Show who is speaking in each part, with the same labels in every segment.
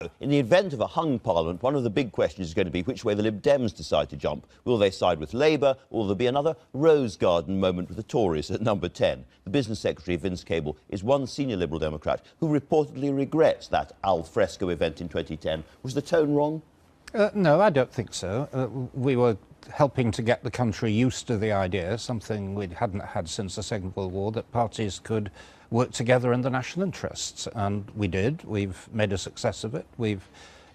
Speaker 1: In the event of a hung parliament, one of the big questions is going to be which way the Lib Dems decide to jump. Will they side with Labour, or will there be another Rose Garden moment with the Tories at number 10? The Business Secretary, Vince Cable, is one senior Liberal Democrat who reportedly regrets that al fresco event in 2010. Was the tone wrong?
Speaker 2: No, I don't think so. We were helping to get the country used to the idea, something we hadn't had since the Second World War, that parties could work together in the national interests. And we did. We've made a success of it. We've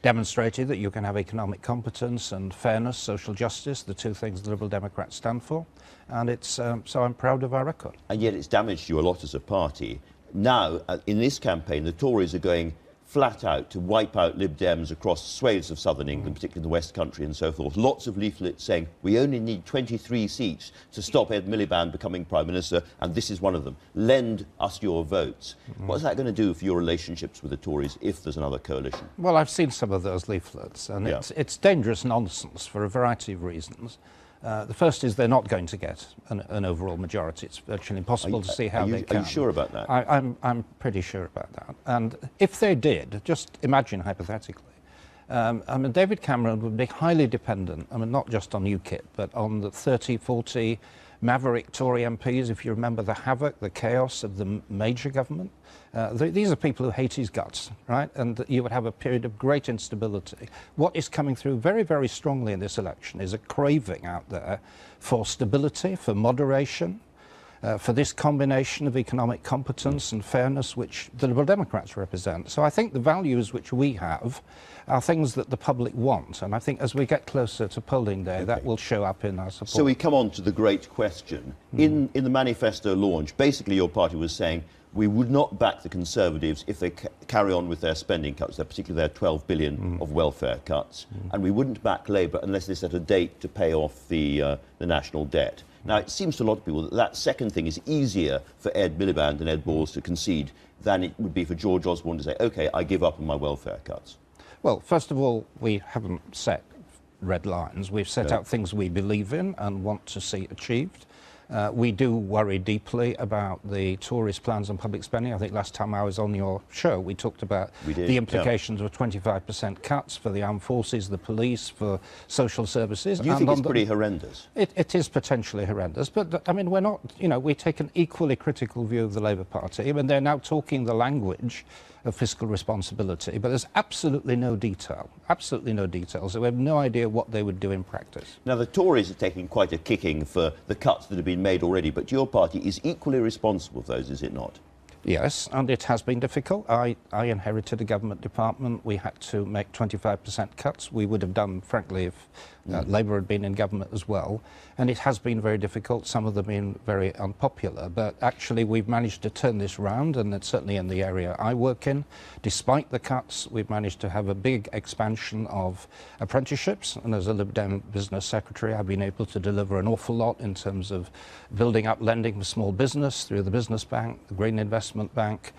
Speaker 2: demonstrated that you can have economic competence and fairness, social justice, the two things the Liberal Democrats stand for. And it's so I'm proud of our record.
Speaker 1: And yet it's damaged you a lot as a party. Now, in this campaign, the Tories are going flat out to wipe out Lib Dems across swathes of southern England, particularly the West Country and so forth. Lots of leaflets saying we only need 23 seats to stop Ed Miliband becoming Prime Minister, and this is one of them. Lend us your votes. What's that going to do for your relationships with the Tories if there's another coalition?
Speaker 2: Well, I've seen some of those leaflets, and it's dangerous nonsense for a variety of reasons. The first is they're not going to get an overall majority. It's virtually impossible to see how they can.
Speaker 1: Are you sure about that?
Speaker 2: I'm pretty sure about that. And if they did, just imagine hypothetically, I mean, David Cameron would be highly dependent, I mean, not just on UKIP, but on the 30, 40 maverick Tory MPs, if you remember the havoc, the chaos of the major government. These are people who hate his guts, right? And you would have a period of great instability. What is coming through very, very strongly in this election is a craving out there for stability, for moderation, for this combination of economic competence and fairness which the Liberal Democrats represent. So I think the values which we have are things that the public want, and I think as we get closer to polling day, that will show up in our support.
Speaker 1: So we come on to the great question. In the manifesto launch, basically your party was saying we would not back the Conservatives if they carry on with their spending cuts, particularly their 12 billion of welfare cuts, and we wouldn't back Labour unless they set a date to pay off the national debt. Now, it seems to a lot of people that that second thing is easier for Ed Miliband and Ed Balls to concede than it would be for George Osborne to say, OK, I give up on my welfare cuts.
Speaker 2: Well, first of all, we haven't set red lines. We've set out things we believe in and want to see achieved. We do worry deeply about the Tories' plans on public spending. I think last time I was on your show, we talked about the implications of 25% cuts for the armed forces, the police, for social services.
Speaker 1: You think it's pretty horrendous?
Speaker 2: It is potentially horrendous, but I mean, we're not, you know, we take an equally critical view of the Labour Party. I mean, they're now talking the language of fiscal responsibility, but there's absolutely no detail, so we have no idea what they would do in practice.
Speaker 1: Now, the Tories are taking quite a kicking for the cuts that have been made already, but your party is equally responsible for those, is it not?
Speaker 2: Yes, and it has been difficult. I inherited a government department. We had to make 25% cuts. We would have done, frankly, if Labour had been in government as well. And it has been very difficult. Some of them been very unpopular. But actually, we've managed to turn this round, and it's certainly in the area I work in. Despite the cuts, we've managed to have a big expansion of apprenticeships. And as a Lib Dem business secretary, I've been able to deliver an awful lot in terms of building up lending for small business through the Business Bank, the Green Investment Bank,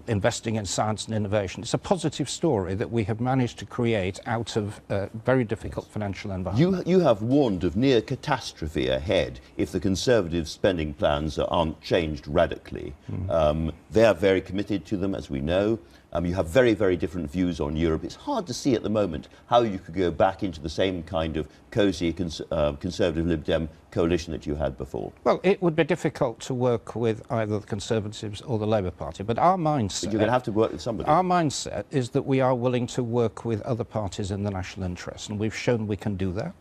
Speaker 2: investing in science and innovation. It's a positive story that we have managed to create out of a very difficult financial environment.
Speaker 1: You have warned of near catastrophe ahead if the Conservative spending plans aren't changed radically. They are very committed to them, as we know. You have very, very different views on Europe. It's hard to see at the moment how you could go back into the same kind of cosy Conservative Lib Dem coalition that you had before.
Speaker 2: Well, it would be difficult to work with either the Conservatives or the Labour Party, but our mindset...
Speaker 1: But you're going to have to work with somebody.
Speaker 2: Our mindset is that we are willing to work with other parties in the national interest, and we've shown we can do that.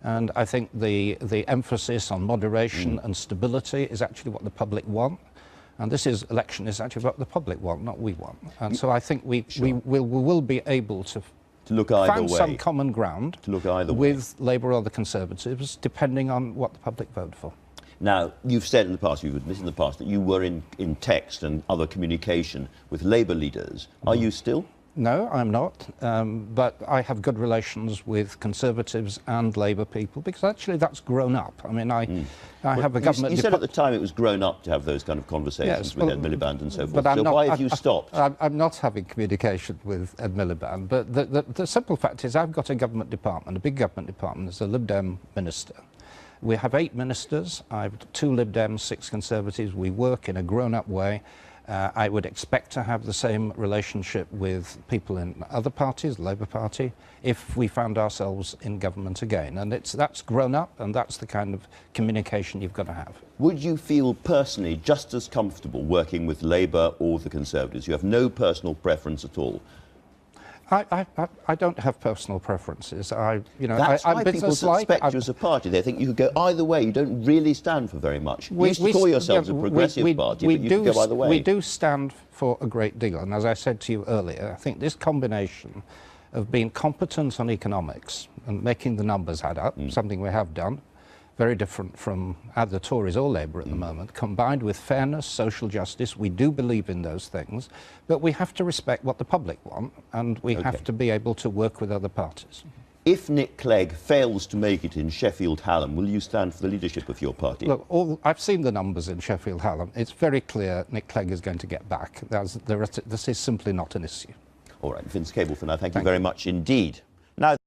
Speaker 2: And I think the emphasis on moderation and stability is actually what the public want. And this election is actually what the public want, not we want. And so I think we will be able to
Speaker 1: look either
Speaker 2: find
Speaker 1: way.
Speaker 2: some common ground with Labour or the Conservatives, depending on what the public vote for.
Speaker 1: Now, you've said in the past, you've admitted in the past, that you were in text and other communication with Labour leaders. Are you still?
Speaker 2: No, I'm not, but I have good relations with Conservatives and Labour people, because actually that's grown up. I mean, I have a government...
Speaker 1: You said at the time it was grown up to have those kind of conversations with Ed Miliband and so forth, so why have you stopped?
Speaker 2: I'm not having communication with Ed Miliband, but the simple fact is I've got a government department, a big government department, as a Lib Dem minister. We have 8 ministers, I've 2 Lib Dems, 6 Conservatives. We work in a grown-up way. I would expect to have the same relationship with people in other parties, the Labour Party, if we found ourselves in government again. And that's grown up, and that's the kind of communication you've got to have.
Speaker 1: Would you feel personally just as comfortable working with Labour or the Conservatives? You have no personal preference at all?
Speaker 2: I don't have personal preferences.
Speaker 1: That's
Speaker 2: I'm
Speaker 1: why people suspect you as a party. They think you could go either way. You don't really stand for very much. You used to call yourselves a progressive party, but you could go either way.
Speaker 2: We do stand for a great deal. And as I said to you earlier, I think this combination of being competent on economics and making the numbers add up, something we have done, very different from either Tories or Labour at the moment, combined with fairness, social justice. We do believe in those things, but we have to respect what the public want, and we have to be able to work with other parties.
Speaker 1: If Nick Clegg fails to make it in Sheffield Hallam, will you stand for the leadership of your party?
Speaker 2: Look, I've seen the numbers in Sheffield Hallam. It's very clear Nick Clegg is going to get back. This is simply not an issue.
Speaker 1: All right, Vince Cable for now. Thank you very much indeed. Now.